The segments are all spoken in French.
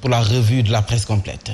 Pour la revue de la presse complète.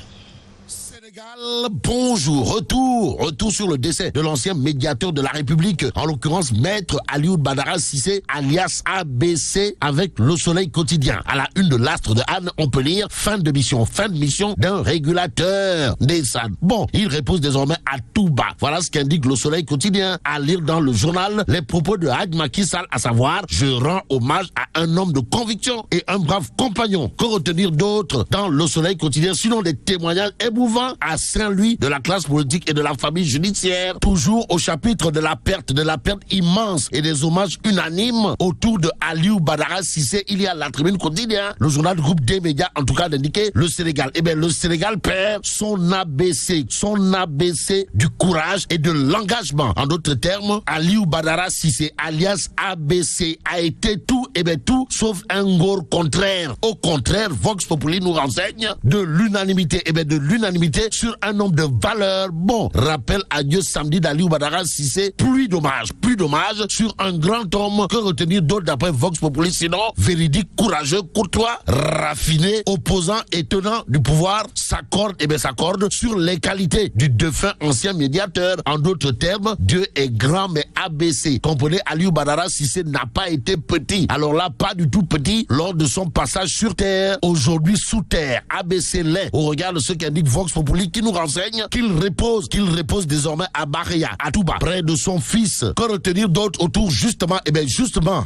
Bonjour, retour sur le décès de l'ancien médiateur de la République, en l'occurrence Maître Aliou Badara Cissé, alias ABC, avec Le Soleil quotidien. À la une de l'Astre de Anne, on peut lire fin de mission d'un régulateur des SAD. Bon, il repose désormais à tout bas. Voilà ce qu'indique Le Soleil quotidien. À lire dans le journal les propos de Hadj Macky Sall, à savoir: je rends hommage à un homme de conviction et un brave compagnon. Que retenir d'autre dans Le Soleil quotidien, sinon des témoignages émouvants à Saint-Louis de la classe politique et de la famille judiciaire. Toujours au chapitre de la perte immense et des hommages unanimes autour de Aliou Badara Cissé, il y a la Tribune quotidien, le journal groupe des médias, en tout cas d'indiquer le Sénégal. Eh bien, le Sénégal perd son ABC du courage et de l'engagement. En d'autres termes, Aliou Badara Cissé, alias ABC, a été tout sauf un Ngor contraire. Au contraire, Vox Populi nous renseigne de l'unanimité, sur un nombre de valeurs. Bon, rappel à Dieu samedi d'Aliou Badara Cissé, plus dommage sur un grand homme. Que retenir d'autre d'après Vox Populi, sinon véridique, courageux, courtois, raffiné, opposant et tenant du pouvoir, s'accorde sur les qualités du défunt ancien médiateur. En d'autres termes, Dieu est grand mais ABC. Comprenez, Aliou Badara Cissé n'a pas été petit. Alors là, pas du tout petit lors de son passage sur terre. Aujourd'hui sous terre, ABC l'est au regard de ce qu'indique Vox Populi, qui nous renseigne qu'il repose désormais à Baréa, à Touba, près de son fils. Que retenir d'autre autour justement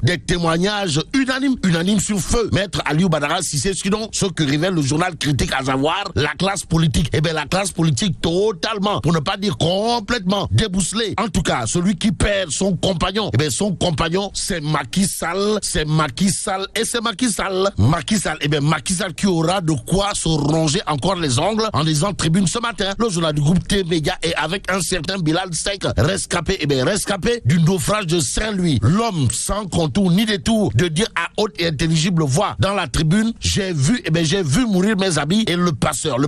des témoignages unanimes sur feu Maître Aliou Badara Cissé, sinon ce que révèle le journal Critique, à savoir la classe politique. La classe politique totalement, pour ne pas dire complètement débousselée. En tout cas, celui qui perd son compagnon, c'est Macky Sall, Macky Sall qui aura de quoi se ronger encore les ongles en lisant Tribune ce matin. Le journal du groupe T-Média est avec un certain Bilal Seck, rescapé du naufrage de Saint-Louis. L'homme sans contour ni détour de dire à haute et intelligible voix dans la Tribune: j'ai vu mourir mes amis et le passeur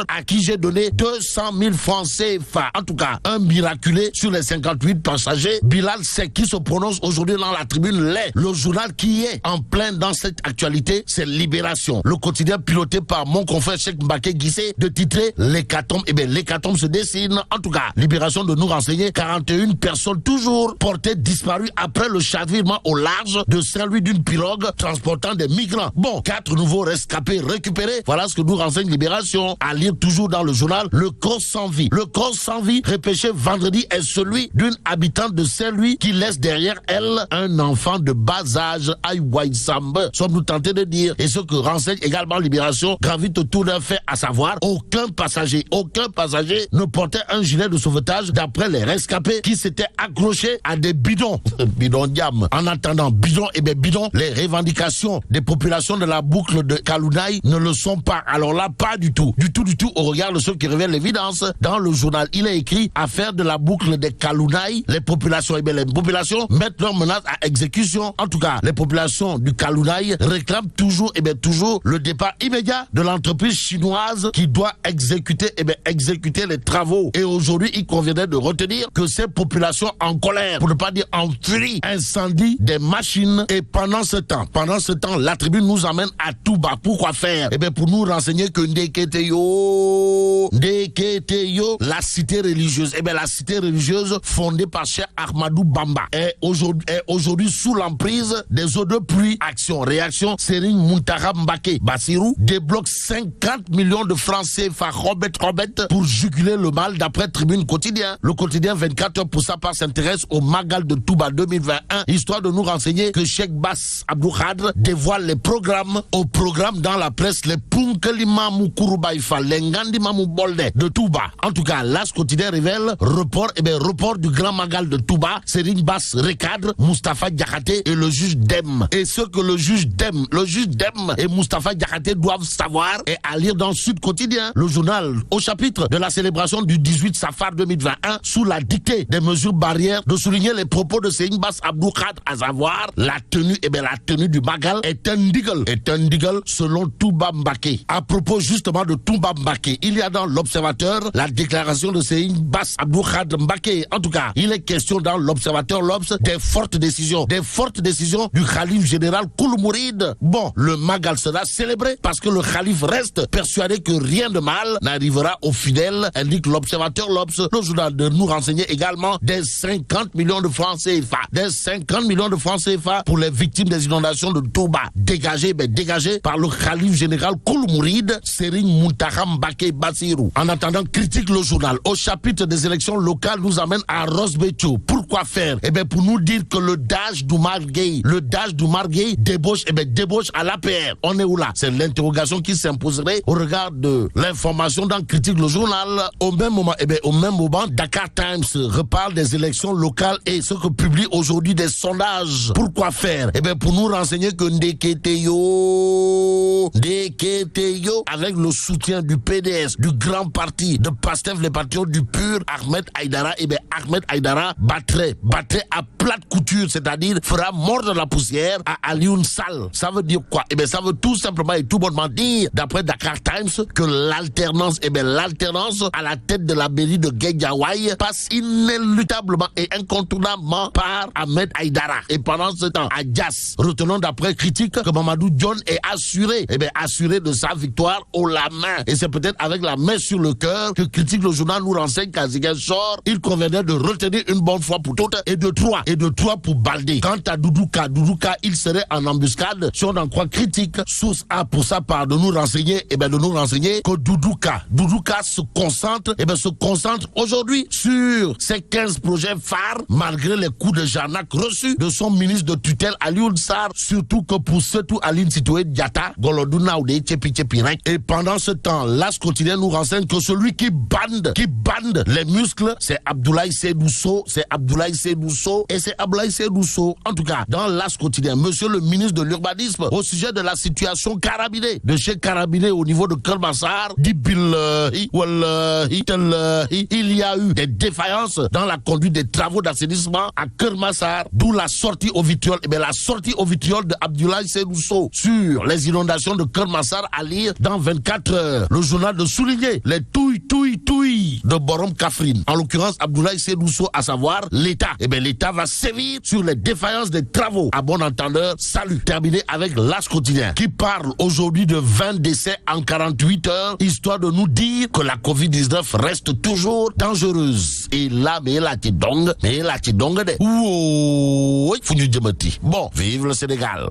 à qui j'ai donné 200 000 francs CFA. En tout cas, un miraculé sur les 58 passagers. Bilal Seck qui se prononce aujourd'hui dans la Tribune l'est. Le journal qui est en plein dans cette actualité, c'est Libération. Le quotidien piloté par mon confrère Cheikh Mbaké Guissé, de titrer l'hécatombe. L'hécatombe se dessine. En tout cas, Libération de nous renseigner 41 personnes toujours portées disparues après le chavirement au large de Saint-Louis d'une pirogue transportant des migrants. Bon, 4 nouveaux rescapés récupérés. Voilà ce que nous renseigne Libération. À lire toujours dans le journal, le corps sans vie. Le corps sans vie repêché vendredi est celui d'une habitante de Saint-Louis qui laisse derrière elle un enfant de bas âge. Aïwaïsambe, sommes-nous tentés de dire. Et ce que renseigne également Libération gravite autour d'un fait, à savoir aucun passager ne portait un gilet de sauvetage d'après les rescapés qui s'étaient accrochés à des bidons. Bidons diam. En attendant, bidons, les revendications des populations de la boucle de Kalounaï ne le sont pas. Alors là, pas du tout au regard de ce qui révèle l'évidence. Dans le journal, il est écrit: affaire de la boucle de Kalounaï, les populations mettent leur menace à exécution. En tout cas, les populations du Kalounaï réclament toujours le départ immédiat de l'entreprise chinoise qui doit exécuter les travaux. Et aujourd'hui, il conviendrait de retenir que ces populations en colère, pour ne pas dire en furie, incendient des machines. Et pendant ce temps, la Tribune nous amène à Touba. Pourquoi faire? Pour nous renseigner que Ndeketeyo, la cité religieuse, la cité religieuse fondée par Cheikh Ahmadou Bamba est aujourd'hui sous l'emprise des eaux de pluie. Réaction, Serigne Mountakha Mbacké Bassirou débloque 50 millions de francs CFA Robert pour juguler le mal, d'après Tribune quotidien. Le quotidien 24 heures pour sa part s'intéresse au Magal de Touba 2021, histoire de nous renseigner que Cheikh Bass Abdou Khadre dévoile les programmes dans la presse, les Punkelima Moukourbaïfa, les Ngandi Mamou Bolde de Touba. En tout cas, là, ce quotidien révèle report du grand Magal de Touba. Serigne Bass recadre Moustapha Diakhaté et le juge Dem. Et ce que le juge Dem et Moustapha Diakhaté doivent savoir est à lire dans Sud Quotidien. Le journal Au chapitre de la célébration du 18 Safar 2021, sous la dictée des mesures barrières, de souligner les propos de Serigne Bass Abdou Khadre, à savoir la tenue du Magal est un ndigal selon Touba Mbaké. À propos justement de Touba Mbaké, il y a dans l'Observateur la déclaration de Serigne Bass Abdou Khadre Mbaké. En tout cas, il est question dans l'Observateur l'Obs des fortes décisions du Khalife général Kouly Mouride. Bon, le Magal sera célébré parce que le Khalife reste persuadé que rien de mal n'arrivera aux fidèles, indique l'Observateur l'Obs. Le journal de nous renseigner également des 50 millions de francs CFA. Des 50 millions de francs CFA pour les victimes des inondations de Touba. Dégagés par le Khalife général Kouly Mouride, Serigne Mountakha Mbacké Bassirou. En attendant, critique le journal. Au chapitre des élections locales, nous amène à Ross Béthio. Pourquoi faire? Pour nous dire que le DAGE d'Oumar Gueye débauche à l'APR. On est où là? C'est l'interrogation qui s'imposerait au regard de l'information dans critique le journal. Au même moment, Dakar Times reparle des élections locales et ce que publie aujourd'hui des sondages. Pourquoi faire? Pour nous renseigner que Ndeketeyo, avec le soutien du PDS, du grand parti, de Pastef, les patriotes du PUR, Ahmed Aïdara battrait à plate couture, c'est-à-dire fera mordre la poussière à Alioune Sall. Ça veut dire quoi? Ça veut tout simplement et tout bonnement dire, d'après Dakar Times, que l'alternance à la tête de la mairie de Guédiawaye passe inéluctablement et incontournablement par Ahmed Aïdara. Et pendant ce temps, à Dias, retenons d'après critique que Mamadou John est assuré de sa victoire au la main. Et c'est peut-être avec la main sur le cœur que critique le journal nous renseigne qu'à Ziguinchor, il convenait de retenir une bonne fois pour toutes et de trois pour Baldé. Quant à Doudouka, il serait en embuscade. Si on en croit critique, source A pour sa part de nous renseigner que Doudouka se concentre aujourd'hui sur ses 15 projets phares, malgré les coups de Jarnac reçus de son ministre de tutelle Alioune Sarr, surtout que pour Setou Aline Sitoé Diatta, Goloduna Oudé Tchepi Rek. Et pendant ce temps, l'As quotidien nous renseigne que celui qui bande les muscles, c'est Abdoulaye Seydousso. En tout cas, dans l'As quotidien, monsieur le ministre de l'Urbanisme, au sujet de la situation carabinée, de chez Carabinée au niveau de Keur Massar, dit il y a eu des défaillances dans la conduite des travaux d'assainissement à Keur Massar, d'où la sortie au vitriol. La sortie au vitriol de Abdoulaye Seydousso sur les inondations de Keur Massar à lire dans 24 heures. Le journal de souligner les touilles de Borom Kafrine. En l'occurrence, Abdoulaye Seydousso, à savoir l'État. L'État va sévir sur les défaillances des travaux. À bon entendeur, salut. Terminé avec l'As quotidien qui parle aujourd'hui de 20 décès en 48 heures, histoire de nous dire que la Covid-19 reste toujours dangereuse. Et là, mais là, tu dong de. Ouh, foutu djemati. Bon, vive le Sénégal.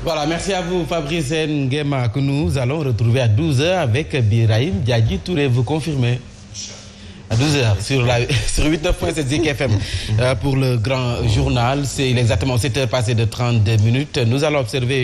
Voilà, merci à vous Fabrice Nguema que nous allons retrouver à 12h avec Birahim Diadji Touré, vous confirmez? À 12h sur 89.7 Zik FM pour le grand journal. C'est exactement 7h passées de 32 minutes. Nous allons observer